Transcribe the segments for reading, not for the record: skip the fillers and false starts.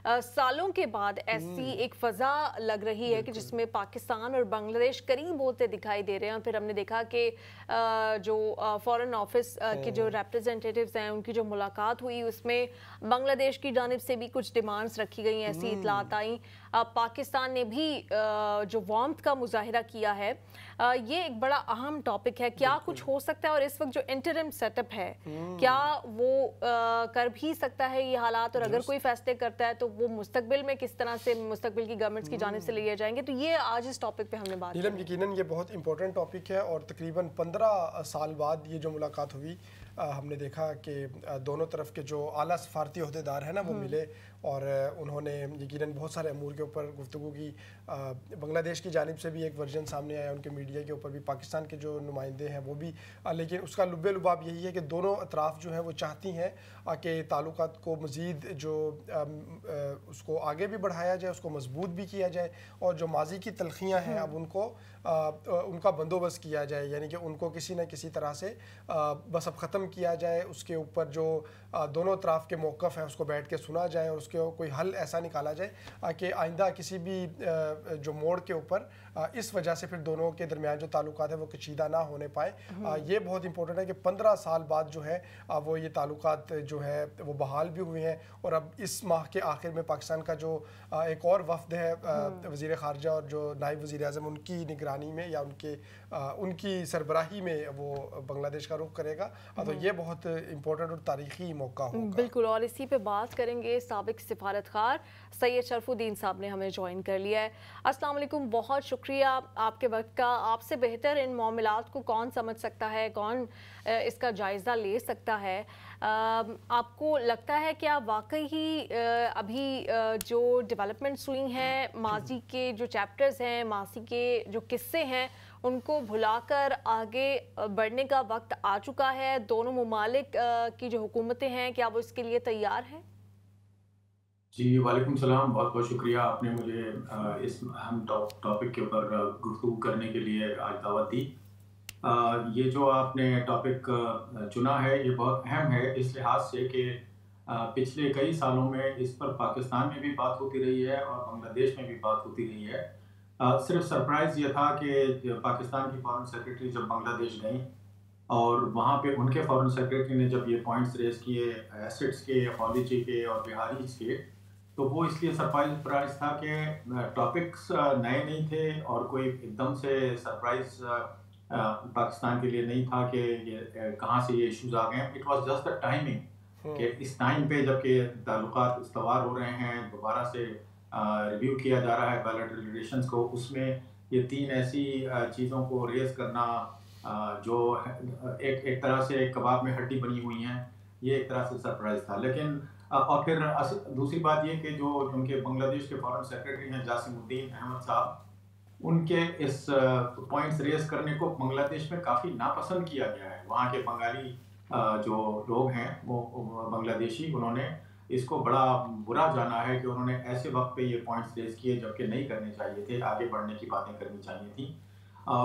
सालों के बाद ऐसी एक फ़ज़ा लग रही है कि जिसमें पाकिस्तान और बांग्लादेश करीब होते दिखाई दे रहे हैं। और फिर हमने देखा कि जो फ़ॉरेन ऑफिस के जो रिप्रेजेंटेटिव्स हैं उनकी जो मुलाकात हुई उसमें बांग्लादेश की जानिब से भी कुछ डिमांड्स रखी गई, ऐसी इतलात आई। पाकिस्तान ने भी जो वार्मथ का मुजाहिरा किया है। ये एक बड़ा अहम टॉपिक है, क्या कुछ हो सकता है और इस वक्त जो इंटरिम सेटअप है क्या वो कर भी सकता है ये हालात, और अगर कोई फैसले करता है तो वो मुस्तकबिल में किस तरह से मुस्तकबिल की गवर्नमेंट्स की जानिब से लिए जाएंगे। तो ये आज इस टॉपिक पे हमने बात की। यकीनन ये बहुत इंपॉर्टेंट टॉपिक है और तकरीबन 15 साल बाद ये जो मुलाकात हुई, हमने देखा कि दोनों तरफ के जो आला सफारती अहदेदार हैं ना वो मिले और उन्होंने यकीनन बहुत सारे अमूर के ऊपर गुफ्तगू की। बांग्लादेश की जानिब से भी एक वर्जन सामने आया, उनके मीडिया के ऊपर भी, पाकिस्तान के जो नुमाइंदे हैं वो भी, लेकिन उसका लुब्बे लुबाब यही है कि दोनों अतराफ़ जो हैं वो चाहती हैं कि ताल्लुकात को मज़ीद जो उसको आगे भी बढ़ाया जाए, उसको मजबूत भी किया जाए और जो माजी की तलखियाँ हैं अब उनको उनका बंदोबस्त किया जाए, यानी कि उनको किसी न किसी तरह से बस अब ख़त्म किया जाए। उसके ऊपर जो दोनों तरफ के मौक़िफ़ हैं उसको बैठ के सुना जाए और उसके कोई हल ऐसा निकाला जाए कि आइंदा किसी भी जो मोड़ के ऊपर इस वजह से फिर दोनों के दरमियान जो ताल्लुकात है वो कशीदा ना होने पाए। ये बहुत इंपॉर्टेंट है कि 15 साल बाद जो है वो ये ताल्लुकात जो है वो बहाल भी हुए हैं। और अब इस माह के आखिर में पाकिस्तान का जो एक और वफ्द है वज़ीर ख़ारजा और जो नायब वज़ीर आज़म, उनकी निगरानी में या उनकी सरबराही में वो बांग्लादेश का रुख करेगा। तो ये बहुत इंपॉर्टेंट और तारीख़ी मौका होगा। बिल्कुल, और इसी पे बात करेंगे। साबिक सिफारतखार सैयद शरफुद्दीन साहब ने हमें ज्वाइन कर लिया है। अस्सलाम वालेकुम, बहुत शुक्रिया आपके वक्त का। आपसे बेहतर इन मामलात को कौन समझ सकता है, कौन इसका जायज़ा ले सकता है? आपको लगता है क्या वाकई ही अभी जो डेवलपमेंट्स हुई हैं, माजी के जो चैप्टर्स हैं, माजी के जो किस्से हैं, उनको भुलाकर आगे बढ़ने का वक्त आ चुका है? दोनों मुमालिक की जो हुकूमतें हैं क्या वो इसके लिए तैयार हैं? जी, वालेकुम सलाम। बहुत बहुत शुक्रिया आपने मुझे इस अहम टॉपिक के ऊपर गुफ्तगू करने के लिए आज दावत दी। ये जो आपने टॉपिक चुना है ये बहुत अहम है इस लिहाज से कि पिछले कई सालों में इस पर पाकिस्तान में भी बात होती रही है और बांग्लादेश में भी बात होती रही है। सिर्फ सरप्राइज़ ये था कि पाकिस्तान की फॉरेन सेक्रेटरी जब बांग्लादेश गई और वहाँ पे उनके फॉरेन सेक्रेटरी ने जब ये पॉइंट्स रेज़ किए एसिड्स के, अपॉलजी के और बिहारीज के, तो वो इसलिए सरप्राइज था कि टॉपिक्स नए नहीं थे और कोई एकदम से सरप्राइज पाकिस्तान के लिए नहीं था कि ये कहाँ से ये इश्यूज आ गए। It was just the timing कि इस टाइम पे जबकि ताल्लुकात इस्तवार हो रहे हैं, दोबारा से रिव्यू किया जा रहा है बायलैटरल रिलेशंस को, उसमें ये तीन ऐसी चीज़ों को रेज करना जो एक तरह से कबाब में हड्डी बनी हुई हैं, ये एक तरह से सरप्राइज था। लेकिन और फिर दूसरी बात ये कि जो उनके बांग्लादेश के फॉरेन सेक्रेटरी हैं जासिमुद्दीन अहमद साहब, उनके इस पॉइंट्स रेज करने को बांग्लादेश में काफ़ी नापसंद किया गया है। वहाँ के बंगाली जो लोग हैं वो बांग्लादेशी, उन्होंने इसको बड़ा बुरा जाना है कि उन्होंने ऐसे वक्त पे ये पॉइंट्स रेज किए जबकि नहीं करने चाहिए थे, आगे बढ़ने की बातें करनी चाहिए थी।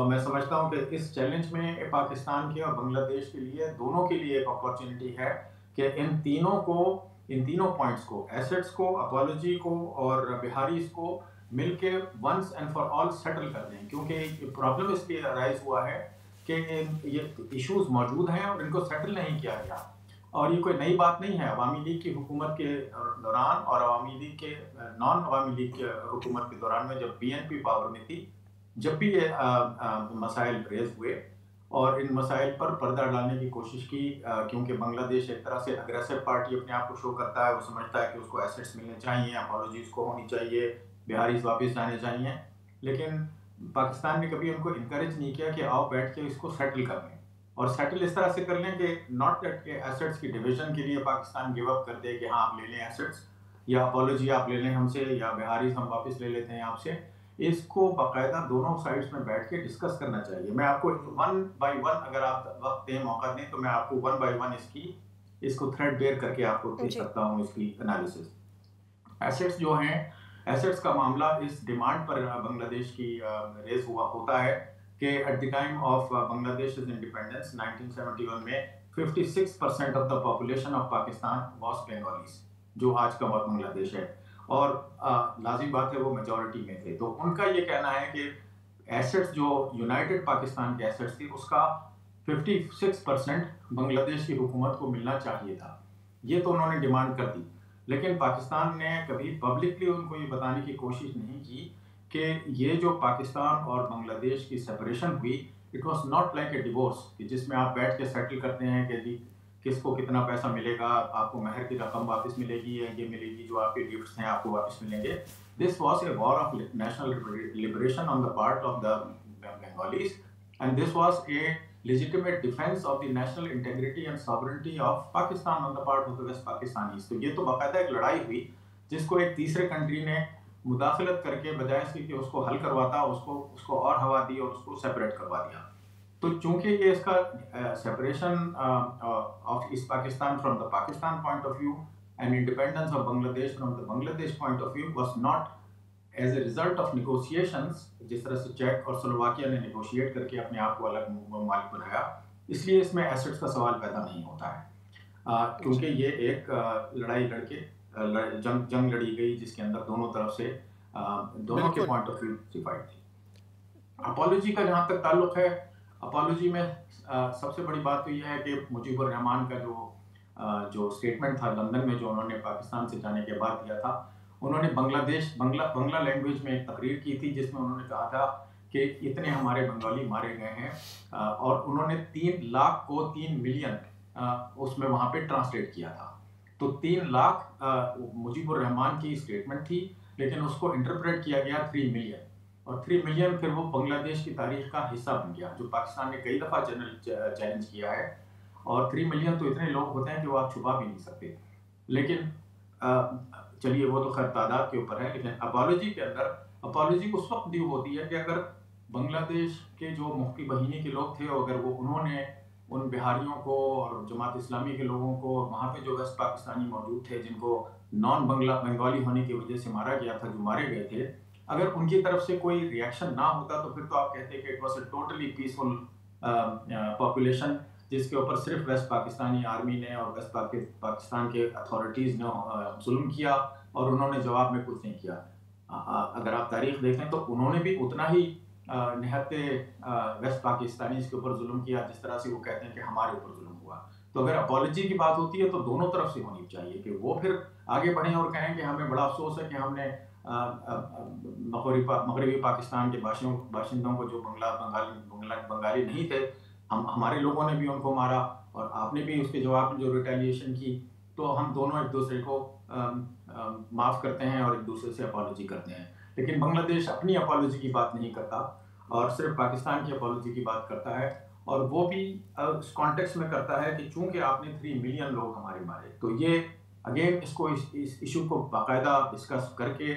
मैं समझता हूँ कि इस चैलेंज में पाकिस्तान के और बांग्लादेश के लिए, दोनों के लिए एक अपॉर्चुनिटी है कि इन तीनों पॉइंट्स को, एसेट्स को, अपॉलजी को और बिहारीज को मिलके once and for all settle कर दें। क्योंकि प्रॉब्लम इसलिए राइज हुआ है कि ये इश्यूज मौजूद हैं और इनको सेटल नहीं किया गया। और ये कोई नई बात नहीं है। अवामी लीग की हुकूमत के दौरान और अवामी लीग के नॉन अवामी लीग के हुकूमत के दौरान में जब BNP पावर में थी, जब भी ये मसाइल रेज हुए और इन मसाइल पर पर्दा डालने की कोशिश की, क्योंकि बांग्लादेश एक तरह से अग्रेसिव पार्टी अपने आप को शो करता है। वो समझता है कि उसको एसेट्स मिलने चाहिए, अपॉलजीज को होनी चाहिए, बिहारीज वापस जाने चाहिए। लेकिन पाकिस्तान ने कभी उनको इनकरेज नहीं किया कि आओ बैठ के इसको सेटल कर लें, और सेटल इस तरह से कर लें कि नॉट दैट के एसेट्स की डिवीजन के लिए पाकिस्तान गिव अप कर दे कि हाँ आप ले लें एसेट्स, या अपॉलजी आप ले लें हमसे, या बिहारीज हम वापस ले लेते हैं आपसे। इसको बाकायदा दोनों साइड्स में बैठ के डिस्कस करना चाहिए। मैं आपको वन बाय वन, अगर आप वक्त दें, मौका दें, तो मैं आपको वन बाय वन इसको थ्रेड बेयर करके आपको दे सकता हूँ इसकी एनालिसिस। एसेट्स जो हैं, एसेट्स का मामला इस डिमांड पर बांग्लादेश की रेज होता है कि at the time of Bangladesh independence 1971 में 56% of the population of Pakistan was Bengalis, जो आज का बांग्लादेश है। और लाजिम बात है वो मेजॉरिटी में थे। तो उनका ये कहना है कि एसेट्स जो यूनाइटेड पाकिस्तान के एसेट्स थी उसका 56% बांग्लादेश की हुकूमत को मिलना चाहिए था। ये तो उन्होंने डिमांड कर दी, लेकिन पाकिस्तान ने कभी पब्लिकली उनको ये बताने की कोशिश नहीं की कि ये जो पाकिस्तान और बांग्लादेश की सेपरेशन हुई, it was not like a divorce कि जिसमें आप बैठ के सेटल करते हैं कि जी किसको कितना पैसा मिलेगा, आपको महर की रकम वापस मिलेगी या ये मिलेगी, जो आपके गिफ्ट्स हैं आपको वापस मिलेंगे। This was a war of national liberation on the part of the Bengalis and this was a legitimate defense of the national integrity and sovereignty of Pakistan on the part of the West Pakistanis। तो ये तो बाकायदा एक लड़ाई हुई जिसको एक तीसरे कंट्री ने मुदाखलत करके बजाय इसके कि उसको हल करवाता उसको और हवा दी और उसको सेपरेट करवा दिया। तो चूंकि ये इसका separation of East Pakistan from the Pakistan point of view and independence of Bangladesh from the Bangladesh point of view was not as a result of negotiations, जिस तरह से चेक और स्लोवाकिया ने निगोशिएट करके अपने आप को अलग मालिक बनाया, इसलिए इसमें एसेट्स का सवाल पैदा नहीं होता है। क्योंकि ये एक लड़ाई लड़के जंग लड़ी गई जिसके अंदर दोनों तरफ से दोनों के पॉइंट ऑफ व्यू डिफाइड थी। अपॉलॉजी का जहाँ तक ताल्लुक है, अपॉलॉजी में सबसे बड़ी बात तो यह है कि मुजीबुर रहमान का जो स्टेटमेंट था लंदन में जो उन्होंने पाकिस्तान से जाने के बाद दिया था, उन्होंने बांग्ला लैंग्वेज में एक तकरीर की थी जिसमें उन्होंने कहा था कि इतने हमारे बंगाली मारे गए हैं और उन्होंने 3 लाख को 3 मिलियन उसमें वहाँ पे ट्रांसलेट किया था। तो 3 लाख मुजीबुर रहमान की स्टेटमेंट थी, लेकिन उसको इंटरप्रेट किया गया 3 मिलियन, और 3 मिलियन फिर वो बांग्लादेश की तारीख का हिस्सा बन गया, जो पाकिस्तान ने कई दफ़ा चैलेंज किया है। और 3 मिलियन तो इतने लोग होते हैं कि वो आप छुपा भी नहीं सकते। लेकिन चलिए वो तो खैर तादाद के ऊपर है, लेकिन अपॉलॉजी के अंदर अपॉलॉजी उस वक्त ड्यू होती है कि अगर बांग्लादेश के जो मुफ्ती बहीनी के लोग थे, अगर उन्होंने उन बिहारियों को और जमात इस्लामी के लोगों को, वहाँ पे जो वेस्ट पाकिस्तानी मौजूद थे जिनको नॉन बंगाली होने की वजह से मारा गया था, जो मारे गए थे, अगर उनकी तरफ से कोई रिएक्शन ना होता तो फिर तो आप कहते कि it was a totally peaceful population, जिसके ऊपर सिर्फ वेस्ट पाकिस्तानी आर्मी ने और वेस्ट पाकिस्तान के अथॉरिटीज़ ने जुल्म किया और उन्होंने जवाब में कुछ नहीं किया। अगर आप तारीख देखें तो उन्होंने भी उतना ही निहत्ते वेस्ट पाकिस्तानी के ऊपर जुल्म किया जिस तरह से वो कहते हैं कि हमारे ऊपर जुल्म हुआ। तो अगर अपॉलॉजी की बात होती है तो दोनों तरफ से होनी चाहिए कि वो फिर आगे बढ़ें और कहें कि हमें बड़ा अफसोस है कि हमने मगरबी पाकिस्तान के बाशिंदों को जो बंगाली नहीं थे, हमारे लोगों ने भी उनको मारा और आपने भी उसके जवाब में जो रिटेलिएशन की, तो हम दोनों एक दूसरे को माफ़ करते हैं और एक दूसरे से अपॉलॉजी करते हैं। लेकिन बांग्लादेश अपनी अपॉलॉजी की बात नहीं करता और सिर्फ पाकिस्तान की अपॉलॉजी की बात करता है, और वो भी इस कॉन्टेक्स्ट में करता है कि चूंकि आपने 3 मिलियन लोग हमारे मारे, तो ये अगेन इसको इस इशू को बाकायदा डिस्कस करके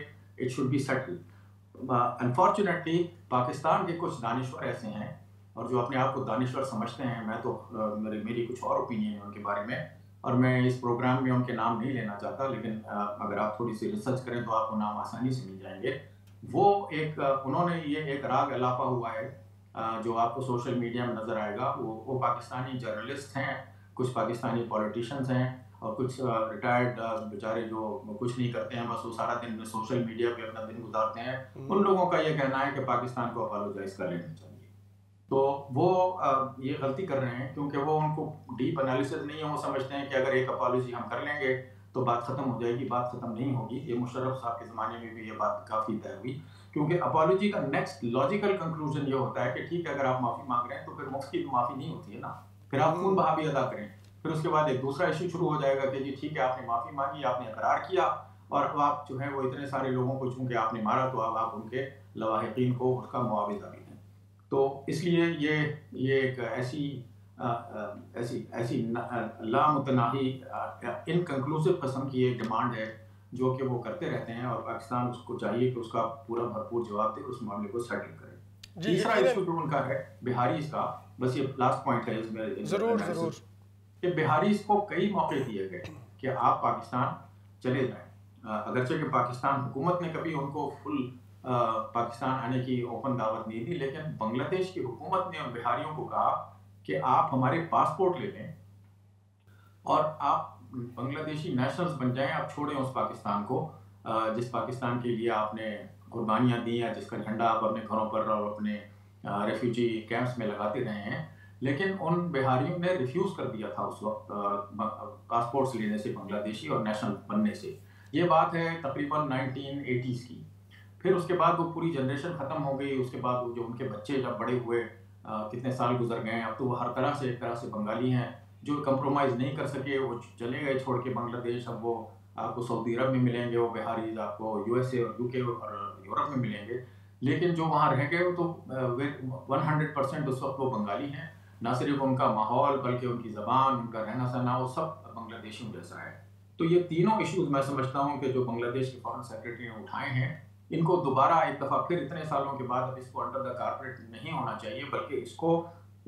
it should be settled. Unfortunately Pakistan के कुछ दानिश्वर ऐसे हैं और जो अपने आप को दानिश्वर समझते हैं, मैं तो मेरी कुछ और ओपिनियन है उनके बारे में और मैं इस प्रोग्राम में उनके नाम नहीं लेना चाहता, लेकिन अगर आप थोड़ी सी रिसर्च करें तो आपको नाम आसानी से मिल जाएंगे। वो उन्होंने ये एक राग अलापा हुआ है जो आपको सोशल मीडिया में नज़र आएगा। वो पाकिस्तानी जर्नलिस्ट हैं, कुछ पाकिस्तानी पॉलिटिशियंस हैं और कुछ रिटायर्ड बेचारे जो कुछ नहीं करते हैं, बस वो सारा दिन सोशल मीडिया पे अपना दिन गुजारते हैं। उन लोगों का ये कहना है कि पाकिस्तान को अपोलोजाइज कर लेना चाहिए। तो वो ये गलती कर रहे हैं क्योंकि वो उनको डीप एनालिसिस नहीं है। वो समझते हैं कि अगर एक अपॉलॉजी हम कर लेंगे तो बात ख़त्म हो जाएगी। बात ख़त्म नहीं होगी। ये मुशर्रफ साहब के ज़माने में भी ये बात काफ़ी तय हुई, क्योंकि अपॉलॉजी का नेक्स्ट लॉजिकल कंक्लूजन ये होता है कि ठीक है, अगर आप माफ़ी मांग रहे हैं तो फिर मुफ्त की तो माफ़ी नहीं होती है ना, फिर आप खून बहा भी अदा करें। फिर उसके बाद एक दूसरा इशू शुरू हो जाएगा कि जी ठीक है, आपने माफ़ी मांगी, आपने इकरार किया और अब आप जो है वो इतने सारे लोगों को चूँकि आपने मारा तो अब आप उनके लवाहिकीन को उसका मुआवजा भी दें। तो इसलिए ये एक ऐसी लामुतनाही इनकंक्लूसिव किस्म की एक डिमांड है जो कि वो करते रहते हैं और पाकिस्तान उसको चाहिए कि उसका पूरा भरपूर जवाब दे, उस मामले को सेटल करे। तीसरा इशू जो उनका है बिहारीज का, बस ये लास्ट पॉइंट है इसमें जरूर कि बिहारीज को कई मौके दिए गए कि आप पाकिस्तान चले जाएं। अगरचे कि पाकिस्तान हुकूमत ने कभी उनको फुल पाकिस्तान आने की ओपन दावत नहीं दी, लेकिन बांग्लादेश की हुकूमत ने उन बिहारियों को कहा कि आप हमारे पासपोर्ट ले लें और आप बांग्लादेशी नेशनल्स बन जाएं, आप छोड़ें उस पाकिस्तान को जिस पाकिस्तान के लिए आपने कुर्बानियाँ दी हैं, जिसका झंडा आप अपने घरों पर और अपने रेफ्यूजी कैंप्स में लगाते रहे हैं, लेकिन उन बिहारियों ने रिफ्यूज़ कर दिया था उस वक्त पासपोर्ट्स लेने से बांग्लादेशी और नेशनल बनने से। ये बात है तकरीबन 1980s की। फिर उसके बाद वो पूरी जनरेशन ख़त्म हो गई। उसके बाद वो जो उनके बच्चे जब बड़े हुए, कितने साल गुजर गए, अब तो वो हर तरह से एक तरह से बंगाली हैं। जो कंप्रोमाइज़ नहीं कर सके वो चले गए छोड़ के बांग्लादेश। अब वो आपको सऊदी अरब में मिलेंगे, वो बिहारीज आपको यूएसए और यूके और यूरोप में मिलेंगे। लेकिन जो वहाँ रह गए वो तो वे 100% उस वक्त वो बंगाली हैं। ना सिर्फ उनका माहौल बल्कि उनकी ज़बान, उनका रहना सहना, वो सब बांग्लादेशियों जैसा है। तो ये तीनों इश्यूज़ मैं समझता हूँ कि जो बांग्लादेश के फॉरेन सेक्रेटरी ने उठाए हैं, इनको दोबारा एक दफ़ा फिर इतने सालों के बाद अब इसको अंडर द कारपेट नहीं होना चाहिए, बल्कि इसको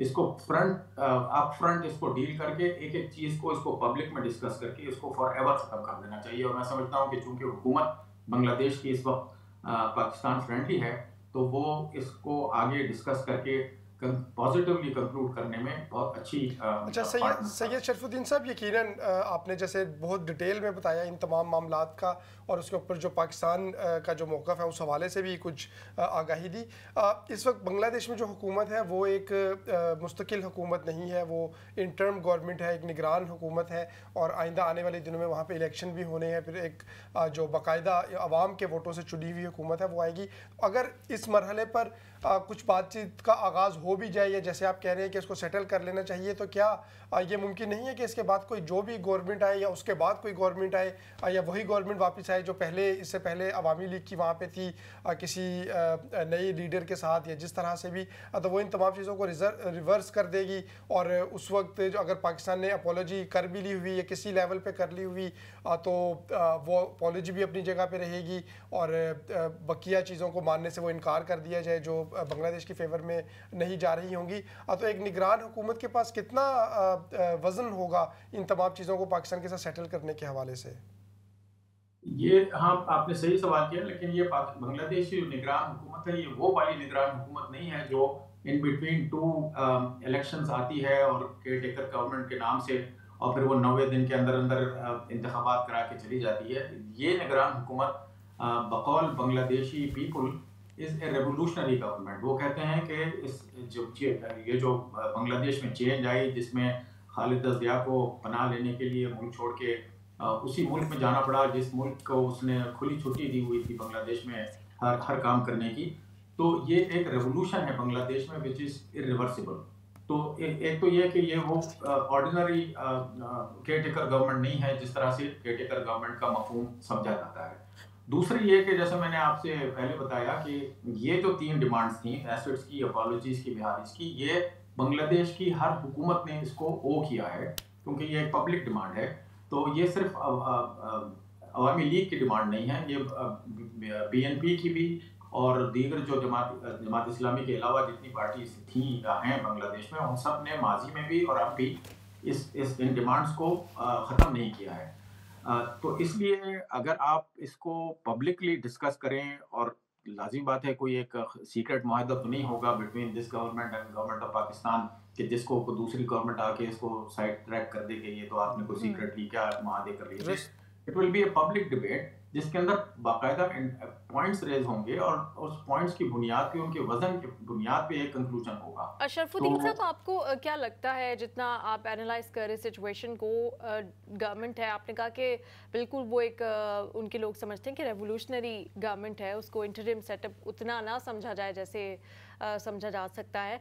अप फ्रंट इसको डील करके एक एक चीज़ को इसको पब्लिक में डिस्कस करके इसको फॉर एवर ख़त्म कर देना चाहिए। और मैं समझता हूँ कि चूँकि हुकूमत बांग्लादेश की इस वक्त पाकिस्तान फ्रेंडली है, तो वो इसको आगे डिस्कस करके पॉजिटिवली कंक्लूड करने में बहुत अच्छी अच्छा सैयद शरफुद्दीन साहब, यकीनन आपने जैसे बहुत डिटेल में बताया इन तमाम मामलात का, और उसके ऊपर जो पाकिस्तान का जो मौक़िफ़ है उस हवाले से भी कुछ आगाही दी। इस वक्त बांग्लादेश में जो हुकूमत है वो एक मुस्तकिल हुकूमत नहीं है, वो इंटर्म गवर्नमेंट है, एक निगरान हुकूमत है, और आइंदा आने वाले दिनों में वहाँ पे इलेक्शन भी होने हैं। फिर एक जो बाकायदा अवाम के वोटों से चुनी हुई हुकूमत है वो आएगी। अगर इस मरहले पर कुछ बातचीत का आगाज़ हो भी जाए, या जैसे आप कह रहे हैं कि इसको सेटल कर लेना चाहिए, तो क्या ये मुमकिन नहीं है कि इसके बाद कोई जो भी गवर्नमेंट आए या उसके बाद कोई गवर्नमेंट आए, या वही गवर्नमेंट वापस आए जो इससे पहले अवामी लीग की वहाँ पे थी किसी नई लीडर के साथ, या जिस तरह से भी, तो वो इन तमाम चीज़ों को रिवर्स कर देगी। और उस वक्त जो अगर पाकिस्तान ने अपोलॉजी कर भी ली हुई या किसी लेवल पे कर ली हुई, तो वो अपोलॉजी भी अपनी जगह पे रहेगी, और बकिया चीज़ों को मानने से वो इनकार कर दिया जाए जो बांग्लादेश के फेवर में नहीं जा रही होंगी। तो एक निगरान हुकूमत के पास कितना वज़न होगा इन तमाम चीज़ों को पाकिस्तान के साथ सेटल करने के हवाले से? ये हाँ, आपने सही सवाल किया, लेकिन ये बांग्लादेश की निगरान हुकूमत है, ये वो वाली निगरान हुकूमत नहीं है जो इन बिटवीन टू इलेक्शंस आती है और केयर टेकर गवर्नमेंट के नाम से, और फिर वो 90 दिन के अंदर अंदर इंतखाबात करा के चली जाती है। ये निगरान हुकूमत बकौल Bangladeshi people is a revolutionary government. वो कहते हैं कि ये जो बांग्लादेश में चेंज आई, जिसमें खालिदा ज़िया को पनाह लेने के लिए मुल्क छोड़ के उसी मुल्क में जाना पड़ा जिस मुल्क को उसने खुली छुट्टी दी हुई थी बांग्लादेश में हर काम करने की। तो ये एक रेवोल्यूशन है बांग्लादेश में विच इज़ इरिवर्सिबल। तो एक तो ये कि ये वो ऑर्डिनरी केयर टेकर गवर्नमेंट नहीं है जिस तरह से केयर टेकर गवर्नमेंट का मफहूम समझा जाता है। दूसरी ये कि जैसे मैंने आपसे पहले बताया कि ये जो 3 डिमांड्स थी, एसेट्स की, अपॉलॉजीज की, बिहारीज की, ये बांग्लादेश की हर हुकूमत ने इसको किया है क्योंकि ये एक पब्लिक डिमांड है। तो ये सिर्फ अवामी लीग की डिमांड नहीं है, ये बीएनपी की भी और दीगर जो जमात इस्लामी के अलावा जितनी पार्टीज थी हैं बांग्लादेश में, उन सब ने माजी में भी और अब भी इन डिमांड्स को ख़त्म नहीं किया है। तो इसलिए अगर आप इसको पब्लिकली डिस्कस करें, और लाजिम बात है कोई एक सीक्रेट मुआहदा तो नहीं होगा between this government and government of Pakistan कि जिसको दूसरी गवर्नमेंट आके इसको साइड ट्रैक कर दे कि ये तो आपने कोई सीक्रेटली क्या मुआहदे कर लिए। It will be a public debate जिसके अंदर बाकायदा पॉइंट्स रेज होंगे और उस पॉइंट्स की बुनियाद पे, उनके वजन की बुनियाद पे एक कंक्लूजन होगा। शरफुद्दीन साहब, आपको क्या लगता है, जितना आप एनालाइज कर रहे सिचुएशन को, गवर्नमेंट है, आपने कहा कि बिल्कुल वो एक उनके लोग समझते हैं कि रेवोल्यूशनरी गवर्नमेंट है, उसको इंटरिम सेटअप उतना ना समझा जाए जैसे समझा जा सकता है।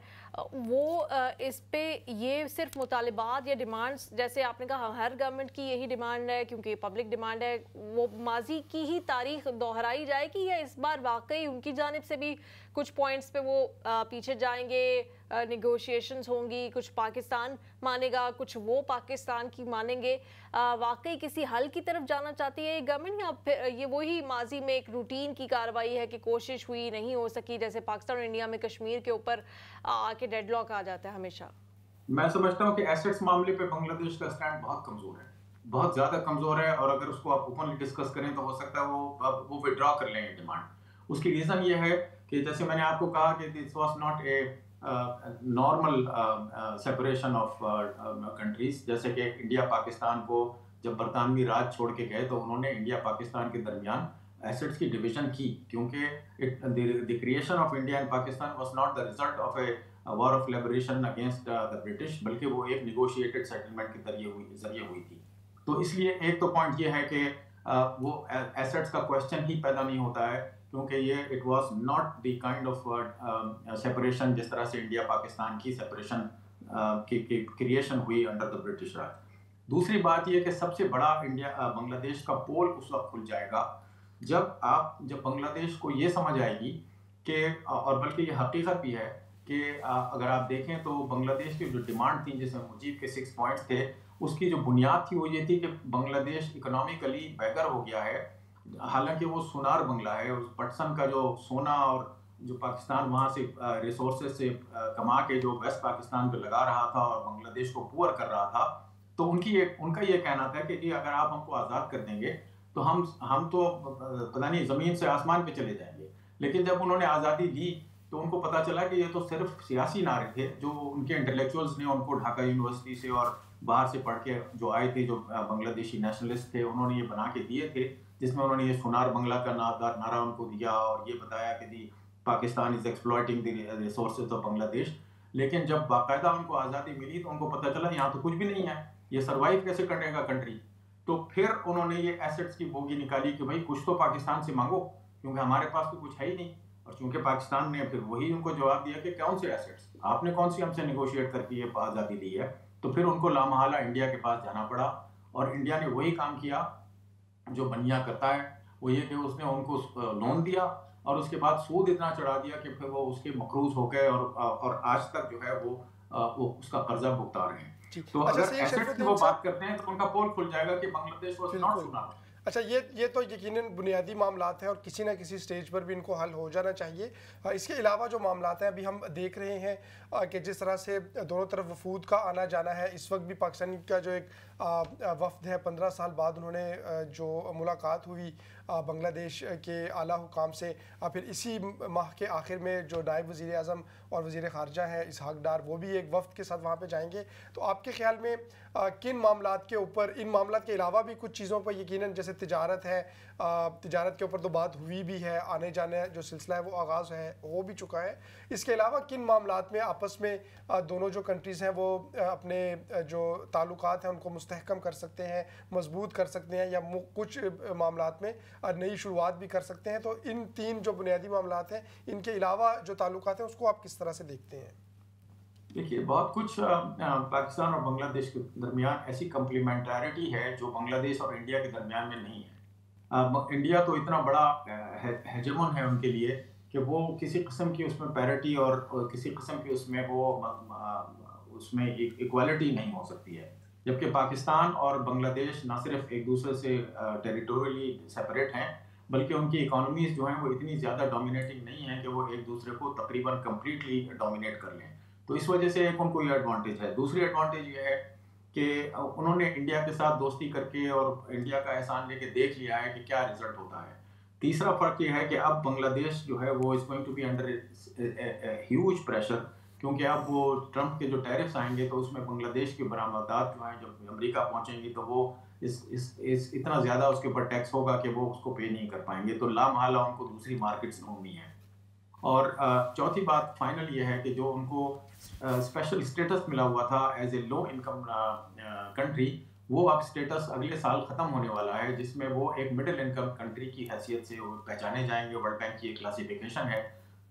वो इस पे ये सिर्फ मुतालिबात या डिमांड्स, जैसे आपने कहा हर गवर्नमेंट की यही डिमांड है क्योंकि पब्लिक डिमांड है, वो माजी की ही तारीख दोहराई जाएगी या इस बार वाकई उनकी जानिब से भी कुछ पॉइंट्स पे वो पीछे जाएंगे, नेगोशिएशंस होंगी, कुछ पाकिस्तान मानेगा, कुछ वो पाकिस्तान की मानेंगे, वाकई किसी हल की तरफ जाना चाहती है ये गवर्नमेंट, या फिर ये वही माजी में एक रूटीन की कार्रवाई है कि कोशिश हुई नहीं हो सकी, जैसे पाकिस्तान और इंडिया में कश्मीर के ऊपर आके डेडलॉक आ जाता है हमेशा? मैं समझता हूँ कि एसेट्स मामले पे बांग्लादेश का स्टैंड बहुत कमजोर है, बहुत ज्यादा कमजोर है, और अगर उसको आप ओपनली डिस्कस करें तो हो सकता है वो विड्रॉ कर लेंगे डिमांड। उसकी रीजन ये है कि जैसे मैंने आपको कहा कि this was not a normal separation of countries. जैसे कि इंडिया पाकिस्तान को जब बरतानवी राज छोड़ के गए तो उन्होंने इंडिया पाकिस्तान के दरमियान एसेट्स की डिवीजन की, क्योंकि the creation of India and Pakistan was not the result of a war of liberation against the British, बल्कि वो एक निगोशिएटेड सेटलमेंट के जरिए हुई थी। तो इसलिए एक तो पॉइंट ये है कि वो एसेट्स का क्वेश्चन ही पैदा नहीं होता है, क्योंकि ये it was not the kind of separation जिस तरह से इंडिया पाकिस्तान की सेपरेशन की क्रिएशन हुई अंडर द ब्रिटिश राज। दूसरी बात यह कि सबसे बड़ा बांग्लादेश का पोल उस वक्त खुल जाएगा जब बांग्लादेश को ये समझ आएगी कि, और बल्कि ये हकीकत भी है कि अगर आप देखें तो बांग्लादेश की जो डिमांड थी, जिसमें मुजीब के 6 पॉइंट्स थे, उसकी जो बुनियाद थी वो ये थी कि बांग्लादेश इकोनॉमिकली बेगर हो गया है। हालांकि वो सोनार बंगला है, उस पटसन का जो सोना और जो पाकिस्तान वहाँ से रिसोर्सेज से कमा के जो वेस्ट पाकिस्तान पे लगा रहा था और बांग्लादेश को पुअर कर रहा था, तो उनका ये कहना था कि जी अगर आप हमको आज़ाद कर देंगे तो हम तो पता नहीं ज़मीन से आसमान पे चले जाएंगे। लेकिन जब उन्होंने आज़ादी ली तो उनको पता चला कि ये तो सिर्फ सियासी नारे थे जो उनके इंटेलेक्चुअल्स ने उनको ढाका यूनिवर्सिटी से और बाहर से पढ़ के जो आए थे, जो बांग्लादेशी नेशनलिस्ट थे, उन्होंने ये बना के दिए थे, जिसमें उन्होंने ये सोनार बंगला का नारा उनको दिया और ये बताया कि जी Pakistan is exploiting the resources of Bangladesh. लेकिन जब बाकायदा उनको आज़ादी मिली तो उनको पता चला यहाँ तो कुछ भी नहीं है, ये सर्वाइव कैसे करेगा कंट्री। तो फिर उन्होंने ये एसेट्स की बोगी निकाली कि भाई कुछ तो पाकिस्तान से मांगो, क्योंकि हमारे पास तो कुछ है ही नहीं। और चूंकि पाकिस्तान ने फिर वही उनको जवाब दिया कि कौन से एसेट्स, आपने कौन सी हमसे निगोशिएट करके ये आज़ादी ली है। तो फिर उनको लामहला इंडिया के पास जाना पड़ा और इंडिया ने वही काम किया जो बनिया करता है, वो ये कि उसने उनको लोन दिया और उसके बाद सूद इतना चढ़ा दिया कि फिर वो उसके मकरूज हो गए और आज तक जो है वो उसका कर्जा भुगता रहे हैं। तो अगर एसेट्स की वो बात करते हैं तो उनका पोल खुल जाएगा कि बांग्लादेश वाज नॉट सोनार। अच्छा, ये तो यकीनन बुनियादी मामलात हैं और किसी ना किसी स्टेज पर भी इनको हल हो जाना चाहिए। इसके अलावा जो मामलात हैं अभी हम देख रहे हैं कि जिस तरह से दोनों तरफ वफूद का आना जाना है, इस वक्त भी पाकिस्तानी का जो एक वफ्द है 15 साल बाद उन्होंने जो मुलाकात हुई बांग्लादेश के आला हुकाम से, फिर इसी माह के आखिर में जो नायब वज़ीर आज़म और वज़ीर ख़ारजा हैं इसहाक डार, वो भी एक वफ्द के साथ वहाँ पे जाएंगे। तो आपके ख्याल में किन मामलात के ऊपर, इन मामलात के अलावा भी कुछ चीज़ों पर यकीनन जैसे तिजारत है, तिजारत के ऊपर तो बात हुई भी है, आने जाने जो सिलसिला है वो आगाज़ है, हो भी चुका है, इसके अलावा किन मामलात में आपस में दोनों जो कंट्रीज़ हैं वो अपने जो ताल्लुकात हैं उनको मुस्तहकम कर सकते हैं, मजबूत कर सकते हैं, या कुछ मामलात में नई शुरुआत भी कर सकते हैं। तो इन 3 जो बुनियादी मामलात हैं, इनके अलावा जो ताल्लुकात हैं उसको आप किस तरह से देखते हैं? देखिए, बहुत कुछ पाकिस्तान और बांग्लादेश के दरमियान ऐसी कम्प्लीमेंटरिटी है जो बांग्लादेश और इंडिया के दरमियान में नहीं है। इंडिया तो इतना बड़ा हेजेमन है उनके लिए कि वो किसी किस्म की उसमें पैरिटी और किसी किस्म की उसमें वो उसमें इक्वालिटी नहीं हो सकती है, जबकि पाकिस्तान और बांग्लादेश ना सिर्फ एक दूसरे से टेरिटोरियली सेपरेट हैं, बल्कि उनकी इकोनॉमीज जो हैं वो इतनी ज़्यादा डोमिनेटिंग नहीं है कि वो एक दूसरे को तकरीबन कम्प्लीटली डोमिनेट कर लें। तो इस वजह से एक उनको ये एडवांटेज है। दूसरी एडवांटेज ये है कि उन्होंने इंडिया के साथ दोस्ती करके और इंडिया का एहसान लेके देख लिया है कि क्या रिजल्ट होता है। तीसरा फ़र्क ये है कि अब बांग्लादेश जो है वो is going to be under huge pressure, क्योंकि अब वो ट्रंप के जो टैरिफ्स आएंगे तो उसमें बांग्लादेश की बरामदात जो हैं जब अमेरिका पहुंचेंगी तो वो इस इतना ज़्यादा उसके ऊपर टैक्स होगा कि वो उसको पे नहीं कर पाएंगे। तो लामहला उनको दूसरी मार्केट्स ढूंढनी है। और चौथी बात फाइनल ये है कि जो उनको स्पेशल स्टेटस मिला हुआ था as a low income country, वो अब स्टेटस अगले साल ख़त्म होने वाला है, जिसमें वो एक मिडिल इनकम कंट्री की हैसियत से पहचाने जाएंगे। वर्ल्ड बैंक की एक क्लासिफिकेशन है,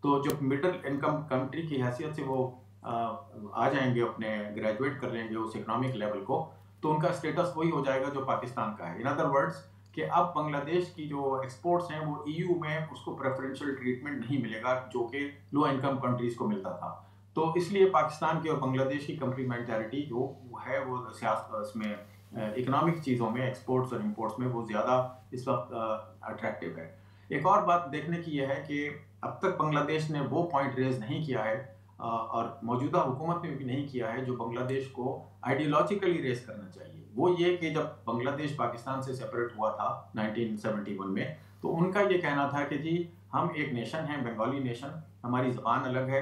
तो जो मिडिल इनकम कंट्री की हैसियत से वो आ जाएंगे, अपने ग्रेजुएट कर लेंगे उस इकोनॉमिक लेवल को, तो उनका स्टेटस वही हो जाएगा जो पाकिस्तान का है। इन अदर वर्ड्स कि अब बांग्लादेश की जो एक्सपोर्ट्स हैं वो ईयू में उसको प्रेफरेंशियल ट्रीटमेंट नहीं मिलेगा जो कि लो इनकम कंट्रीज़ को मिलता था। तो इसलिए पाकिस्तान की और बांग्लादेश की कम्प्लीमेंटरिटी जो है वो सियासत इसमें इकोनॉमिक चीज़ों में, एक्सपोर्ट्स और इम्पोर्ट्स में वो ज़्यादा इस वक्त अट्रैक्टिव है। एक और बात देखने की यह है कि अब तक बांग्लादेश ने वो पॉइंट रेज नहीं किया है और मौजूदा हुकूमत ने भी नहीं किया है जो बांग्लादेश को आइडियोलॉजिकली रेस करना चाहिए। वो ये कि जब बांग्लादेश पाकिस्तान से सेपरेट हुआ था 1971 में, तो उनका ये कहना था कि जी हम एक नेशन हैं, बंगाली नेशन, हमारी ज़बान अलग है,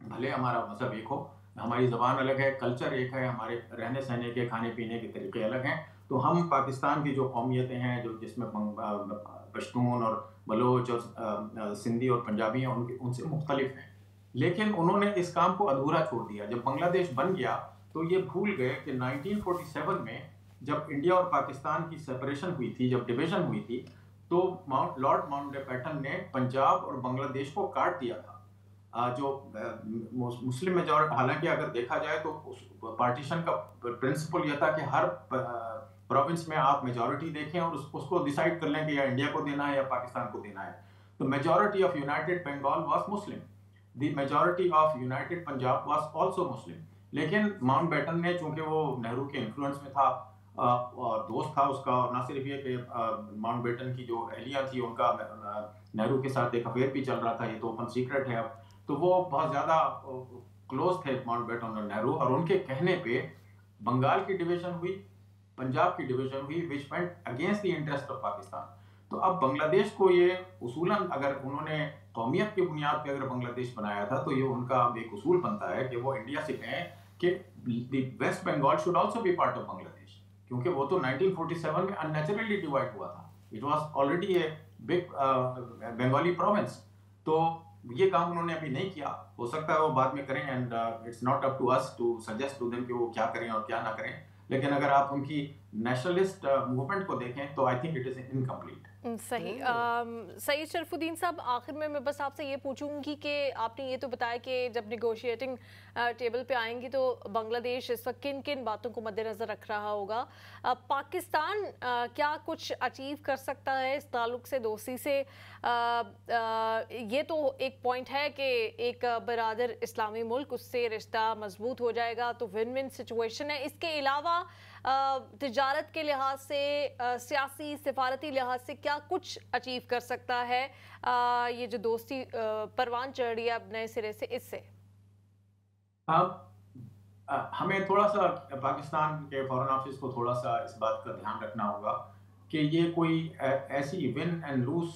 भले हमारा मज़हब एक हो, हमारी ज़बान अलग है, कल्चर एक है, हमारे रहने सहने के, खाने पीने के तरीके अलग हैं, तो हम पाकिस्तान की जो कौमियतें हैं जो जिसमें पश्तून और बलोच और सिंधी और पंजाबी हैं उनसे मुख्तलिफ हैं। लेकिन उन्होंने इस काम को अधूरा छोड़ दिया। जब बांग्लादेश बन गया तो ये भूल गए कि 1947 में जब इंडिया और पाकिस्तान की सेपरेशन हुई थी, जब डिवीजन हुई थी, तो लॉर्ड माउंटबेटन ने पंजाब और बांग्लादेश को काट दिया था। जो मुस्लिम मेजॉरिटी, हालांकि अगर देखा जाए तो पार्टीशन का प्रिंसिपल यह था कि हर प्रोविंस में आप मेजॉरिटी देखें और उसको डिसाइड कर लें कि या इंडिया को देना है या पाकिस्तान को देना है। तो majority of united Bengal was Muslim, the majority of united Punjab was also Muslim. लेकिन माउंटबेटन ने, चूंकि वो नेहरू के इन्फ्लुएंस में था और दोस्त था उसका, और ना सिर्फ ये कि माउंटबेटन की जो अहलिया थी उनका नेहरू के साथ एक अफेयर भी चल रहा था, ये तो ओपन सीक्रेट है अब, तो वो बहुत ज़्यादा क्लोज थे माउंटबेटन और नेहरू, और उनके कहने पे बंगाल की डिवीजन हुई, पंजाब की डिवीजन हुई, which went against the interest of Pakistan. तो अब बांग्लादेश को ये उसूलन, अगर उन्होंने कौमियत की बुनियाद पे अगर बांग्लादेश बनाया था, तो ये उनका एक उसूल बनता है कि वो इंडिया से कहें कि the West Bengal should also be part of Bangladesh, क्योंकि वो तो 1947 में अननेचुरली डिवाइड हुआ था। It was already a big Bengali province. तो ये काम उन्होंने अभी नहीं किया, हो सकता है वो बाद में करें, and it's not up to us to suggest to them कि वो क्या करें और क्या ना करें। लेकिन अगर आप उनकी नेशनलिस्ट मूवमेंट को देखें तो I think it is incomplete. सही। सईद शरफुद्दीन साहब, आखिर में मैं बस आपसे ये पूछूंगी कि आपने ये तो बताया कि जब निगोशिएटिंग टेबल पे आएंगी तो बांग्लादेश इस वक्त किन किन बातों को मद्देनज़र रख रहा होगा। पाकिस्तान क्या कुछ अचीव कर सकता है इस ताल्लुक से, दोस्ती से? ये तो एक पॉइंट है कि एक बरादर इस्लामी मुल्क, उससे रिश्ता मजबूत हो जाएगा, तो विन विन सिचुएशन है। इसके अलावा तिजारत के लिहाज से, सियासी सिफारती लिहाज से क्या कुछ अचीव कर सकता है ये जो दोस्ती परवान चढ़ रही है अब नए सिरे से, इससे? हमें थोड़ा सा पाकिस्तान के फॉरेन ऑफिस को थोड़ा सा इस बात का ध्यान रखना होगा कि ये कोई ऐसी विन एंड लूज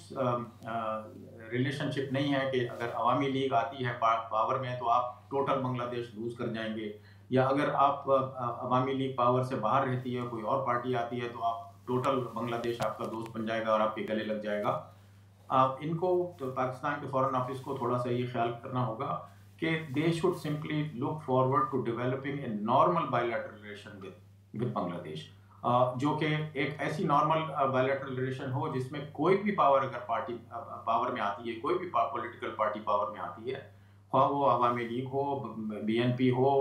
रिलेशनशिप नहीं है कि अगर अवामी लीग आती है पावर में तो आप टोटल बांग्लादेश लूज कर जाएंगे, या अगर आप अवामी लीग पावर से बाहर रहती है, कोई और पार्टी आती है, तो आप टोटल बांग्लादेश आपका दोस्त बन जाएगा और आपके गले लग जाएगा। इनको तो पाकिस्तान के फॉरेन ऑफिस को थोड़ा सा ये ख्याल करना होगा कि they should simply look forward to developing a normal bilateral relation with Bangladesh, जो कि एक ऐसी नॉर्मल बायलैटरल रिलेशन हो जिसमें कोई भी पावर अगर पार्टी पावर में आती है, कोई भी पॉलिटिकल पार्टी पावर में आती है, वो अवामी लीग हो, BNP हो,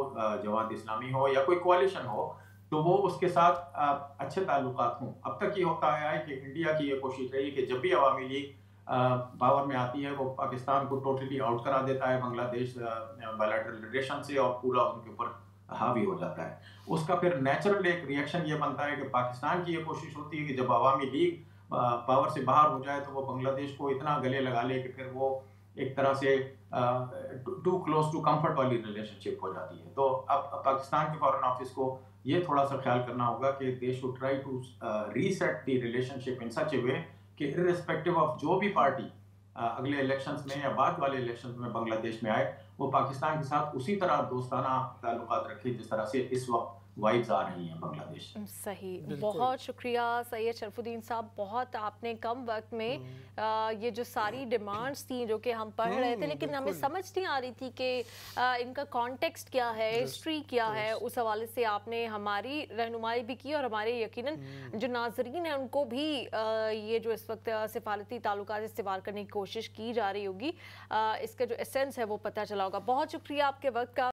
जमात इस्लामी हो, या कोई कोalition हो, तो वो उसके साथ अच्छे ताल्लुकात हों। अब तक ये होता आया है कि इंडिया की ये कोशिश रही है कि जब भी अवामी लीग पावर में आती है वो पाकिस्तान को टोटली आउट करा देता है बांग्लादेश बायलैटरल रिलेशन से, और पूरा उनके ऊपर हावी हो जाता है। उसका फिर नेचुरल एक रिएक्शन ये बनता है कि पाकिस्तान की ये कोशिश होती है कि जब अवामी लीग पावर से बाहर हो जाए तो वो बांग्लादेश को इतना गले लगा ले कि फिर वो एक तरह से टू क्लोज टू कंफर्ट वाली रिलेशनशिप हो जाती है। तो अब पाकिस्तान के फॉरेन ऑफिस को ये थोड़ा सा ख्याल करना होगा कि they should try to reset the relationship in such a way कि इर्रेस्पेक्टिव ऑफ जो भी पार्टी अगले इलेक्शंस में या बाद वाले इलेक्शंस में बांग्लादेश में आए, वो पाकिस्तान के साथ उसी तरह दोस्ताना ताल्लुकात रखे जिस तरह से इस वक्त वाइब्स आ रही हैं बांग्लादेश। सही, बहुत शुक्रिया सैयद शरफुद्दीन साहब। बहुत आपने कम वक्त में ये जो सारी डिमांड्स थी जो कि हम पढ़ रहे थे लेकिन हमें समझ नहीं आ रही थी कि इनका कॉन्टेक्स्ट क्या है, हिस्ट्री क्या है, उस हवाले से आपने हमारी रहनुमाई भी की और हमारे यकीनन जो नाजरीन हैं उनको भी ये जो इस वक्त सिफारती ताल्लुकात इस्तेमाल करने की कोशिश की जा रही होगी, इसका जो एसेंस है वो पता चला होगा। बहुत शुक्रिया आपके वक्त का।